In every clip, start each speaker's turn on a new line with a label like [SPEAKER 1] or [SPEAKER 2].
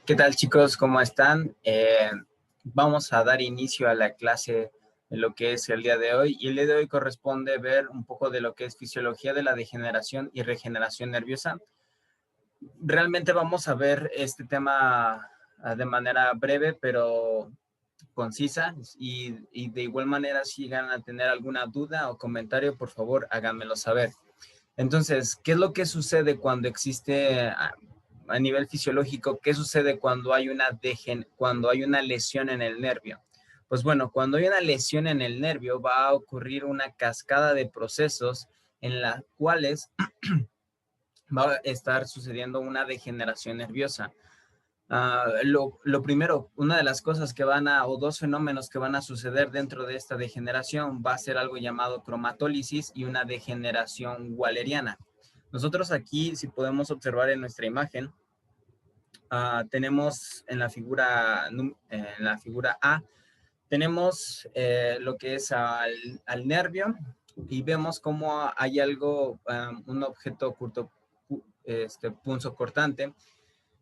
[SPEAKER 1] ¿Qué tal, chicos? ¿Cómo están? Vamos a dar inicio a la clase de lo que es el día de hoy. Y el día de hoy corresponde ver un poco de lo que es fisiología de la degeneración y regeneración nerviosa. Realmente vamos a ver este tema de manera breve, pero concisa. Y de igual manera, si llegan a tener alguna duda o comentario, por favor, háganmelo saber. Entonces, ¿qué es lo que sucede cuando existe a nivel fisiológico? ¿Qué sucede cuando hay una lesión en el nervio? Pues bueno, cuando hay una lesión en el nervio va a ocurrir una cascada de procesos en las cuales va a estar sucediendo una degeneración nerviosa. Lo primero, una de las cosas que o dos fenómenos que van a suceder dentro de esta degeneración va a ser algo llamado cromatólisis y una degeneración walleriana. Nosotros aquí, si podemos observar en nuestra imagen, tenemos en la figura A, tenemos lo que es al nervio y vemos cómo hay algo, un objeto punzocortante,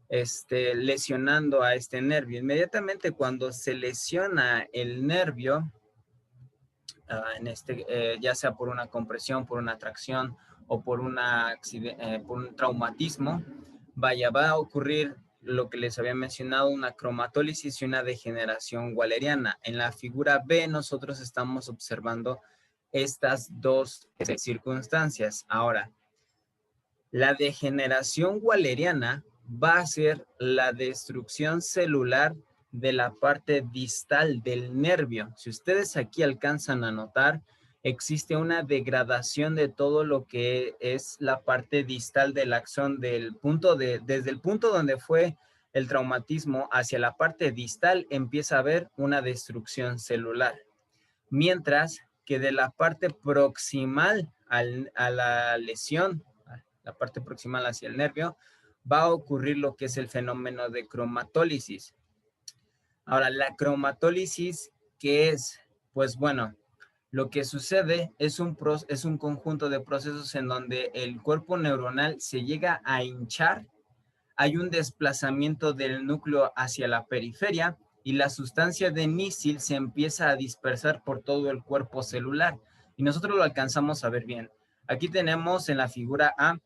[SPEAKER 1] lesionando a este nervio. Inmediatamente cuando se lesiona el nervio, ya sea por una compresión, por una tracción o por un traumatismo, va a ocurrir lo que les había mencionado, una cromatólisis y una degeneración walleriana. En la figura B nosotros estamos observando estas dos circunstancias. Ahora, la degeneración walleriana va a ser la destrucción celular de la parte distal del nervio. Si ustedes aquí alcanzan a notar, existe una degradación de todo lo que es la parte distal del axón desde el punto donde fue el traumatismo hacia la parte distal empieza a haber una destrucción celular. Mientras que de la parte proximal a la lesión, la parte proximal hacia el nervio, va a ocurrir lo que es el fenómeno de cromatólisis. Ahora, la cromatólisis, ¿qué es? Pues bueno, lo que sucede es un conjunto de procesos en donde el cuerpo neuronal se llega a hinchar, hay un desplazamiento del núcleo hacia la periferia y la sustancia de Níssil se empieza a dispersar por todo el cuerpo celular. Y nosotros lo alcanzamos a ver bien. Aquí tenemos en la figura A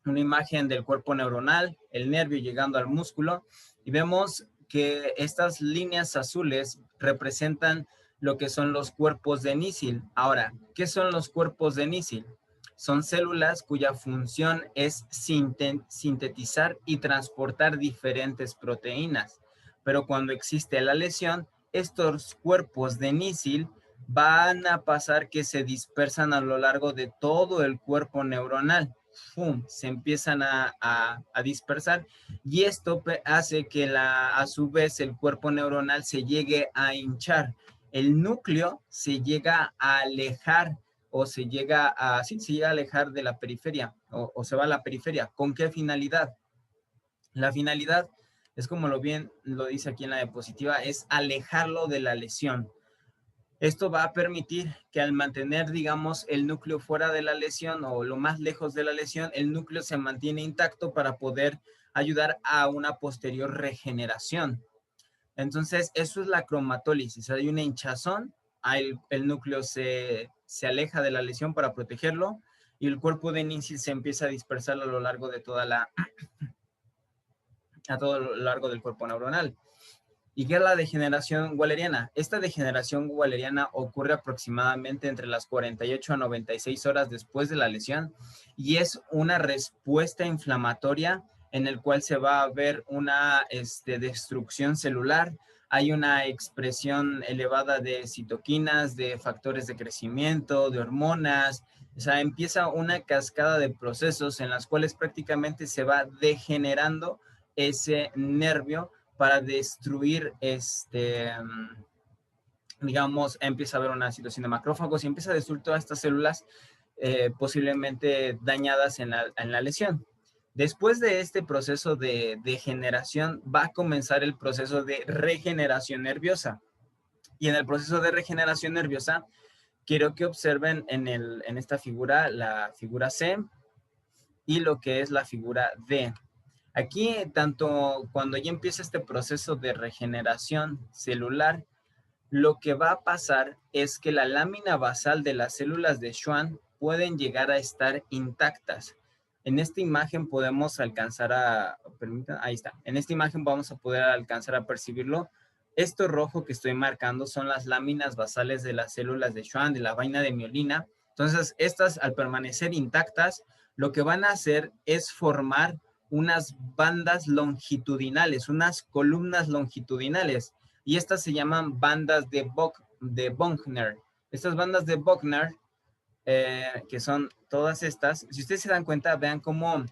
[SPEAKER 1] una imagen del cuerpo neuronal, el nervio llegando al músculo, y vemos que estas líneas azules representan lo que son los cuerpos de Níssil. Ahora, ¿qué son los cuerpos de Níssil? Son células cuya función es sintetizar y transportar diferentes proteínas. Pero cuando existe la lesión, estos cuerpos de Níssil van a pasar que se dispersan a lo largo de todo el cuerpo neuronal. ¡Pum! Se empiezan a dispersar y esto hace que a su vez el cuerpo neuronal se llegue a hinchar. El núcleo se llega a alejar o se llega a alejar de la periferia o se va a la periferia. ¿Con qué finalidad? La finalidad es como lo dice aquí en la diapositiva, es alejarlo de la lesión. Esto va a permitir que al mantener, digamos, el núcleo fuera de la lesión o lo más lejos de la lesión, el núcleo se mantiene intacto para poder ayudar a una posterior regeneración. Entonces, eso es la cromatólisis. Hay una hinchazón, el núcleo se aleja de la lesión para protegerlo y el cuerpo de Níssil se empieza a dispersar a lo largo de a todo lo largo del cuerpo neuronal. ¿Y qué es la degeneración walleriana? Esta degeneración walleriana ocurre aproximadamente entre las 48 a 96 horas después de la lesión y es una respuesta inflamatoria en el cual se va a ver una destrucción celular. Hay una expresión elevada de citoquinas, de factores de crecimiento, de hormonas. O sea, empieza una cascada de procesos en las cuales prácticamente se va degenerando ese nervio para destruir, digamos, empieza a haber una situación de macrófagos y empieza a destruir todas estas células posiblemente dañadas en la lesión. Después de este proceso de degeneración, va a comenzar el proceso de regeneración nerviosa. Y en el proceso de regeneración nerviosa, quiero que observen en esta figura, la figura C y lo que es la figura D. Aquí, tanto cuando ya empieza este proceso de regeneración celular, lo que va a pasar es que la lámina basal de las células de Schwann pueden llegar a estar intactas. En esta imagen podemos alcanzar ahí está. En esta imagen vamos a poder alcanzar a percibirlo. Esto rojo que estoy marcando son las láminas basales de las células de Schwann, de la vaina de miolina. Entonces, estas al permanecer intactas, lo que van a hacer es formar unas bandas longitudinales, unas columnas longitudinales y estas se llaman bandas de Bongner. Estas bandas de Bongner, que son todas estas, si ustedes se dan cuenta, vean cómo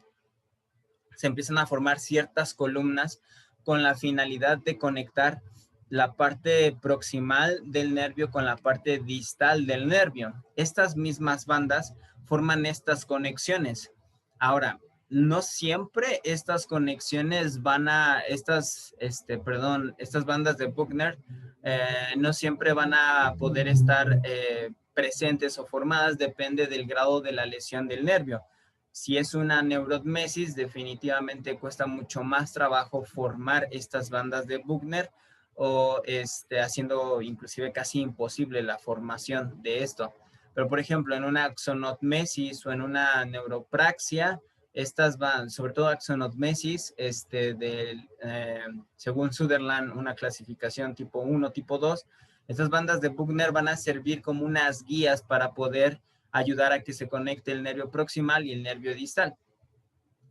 [SPEAKER 1] se empiezan a formar ciertas columnas con la finalidad de conectar la parte proximal del nervio con la parte distal del nervio. Estas mismas bandas forman estas conexiones. Ahora, no siempre estas conexiones estas bandas de Buckner no siempre van a poder estar presentes o formadas, depende del grado de la lesión del nervio. Si es una neurotmesis, definitivamente cuesta mucho más trabajo formar estas bandas de Buckner o haciendo inclusive casi imposible la formación de esto. Pero, por ejemplo, en una axonotmesis o en una neuropraxia, estas van, sobre todo axonotmesis, según Sutherland, una clasificación tipo 1, tipo 2, estas bandas de Buckner van a servir como unas guías para poder ayudar a que se conecte el nervio proximal y el nervio distal.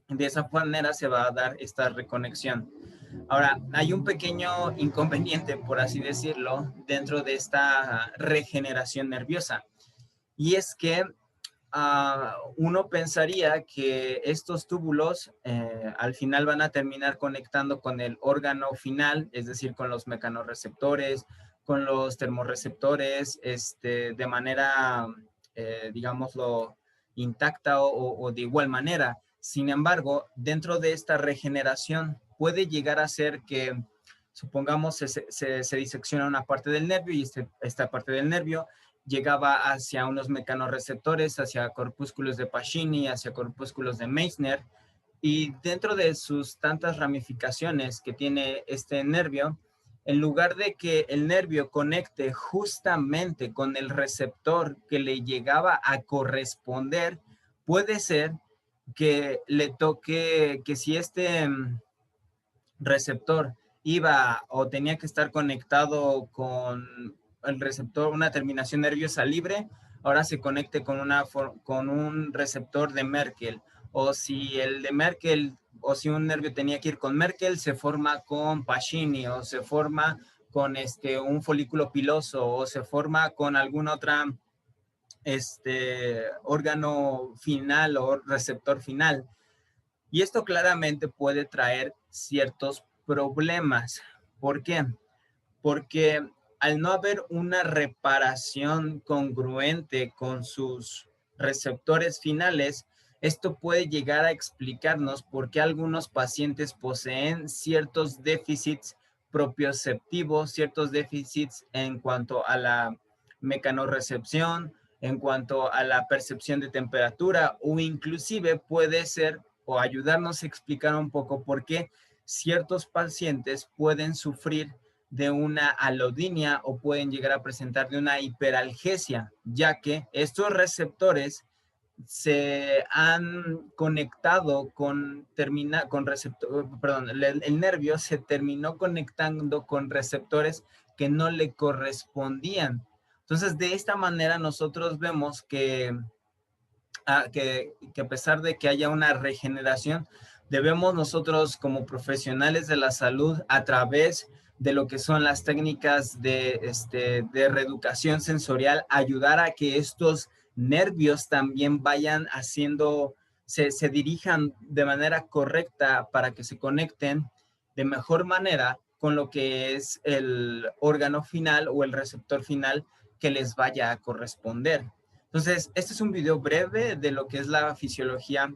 [SPEAKER 1] De esa manera se va a dar esta reconexión. Ahora, hay un pequeño inconveniente, por así decirlo, dentro de esta regeneración nerviosa. Y es que uno pensaría que estos túbulos al final van a terminar conectando con el órgano final, es decir, con los mecanorreceptores, con los termorreceptores, de manera, digámoslo, intacta o de igual manera. Sin embargo, dentro de esta regeneración puede llegar a ser que, supongamos, se disecciona una parte del nervio y esta parte del nervio llegaba hacia unos mecanorreceptores, hacia corpúsculos de Pacini, hacia corpúsculos de Meissner, y dentro de sus tantas ramificaciones que tiene este nervio, en lugar de que el nervio conecte justamente con el receptor que le llegaba a corresponder, puede ser que le toque, que si este receptor iba o tenía que estar conectado con el receptor, una terminación nerviosa libre, ahora se conecte con un receptor de Merkel. O si el de Merkel, o si un nervio tenía que ir con Merkel, se forma con Pacini, o se forma con un folículo piloso, o se forma con alguna otra órgano final o receptor final. Y esto claramente puede traer ciertos problemas. ¿Por qué? Porque al no haber una reparación congruente con sus receptores finales, esto puede llegar a explicarnos por qué algunos pacientes poseen ciertos déficits propioceptivos, ciertos déficits en cuanto a la mecanorrecepción, en cuanto a la percepción de temperatura, o inclusive puede ser o ayudarnos a explicar un poco por qué ciertos pacientes pueden sufrir de una alodinia o pueden llegar a presentar de una hiperalgesia, ya que estos receptores se han conectado el nervio se terminó conectando con receptores que no le correspondían. Entonces, de esta manera nosotros vemos que a pesar de que haya una regeneración, debemos nosotros como profesionales de la salud, a través de lo que son las técnicas de reeducación sensorial, ayudar a que estos nervios también vayan se dirijan de manera correcta para que se conecten de mejor manera con lo que es el órgano final o el receptor final que les vaya a corresponder. Entonces, este es un video breve de lo que es la fisiología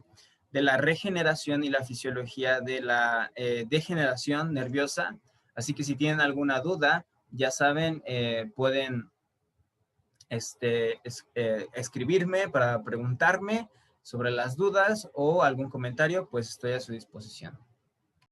[SPEAKER 1] de la regeneración y la fisiología de la degeneración nerviosa. Así que si tienen alguna duda, ya saben, pueden escribirme para preguntarme sobre las dudas o algún comentario, pues estoy a su disposición.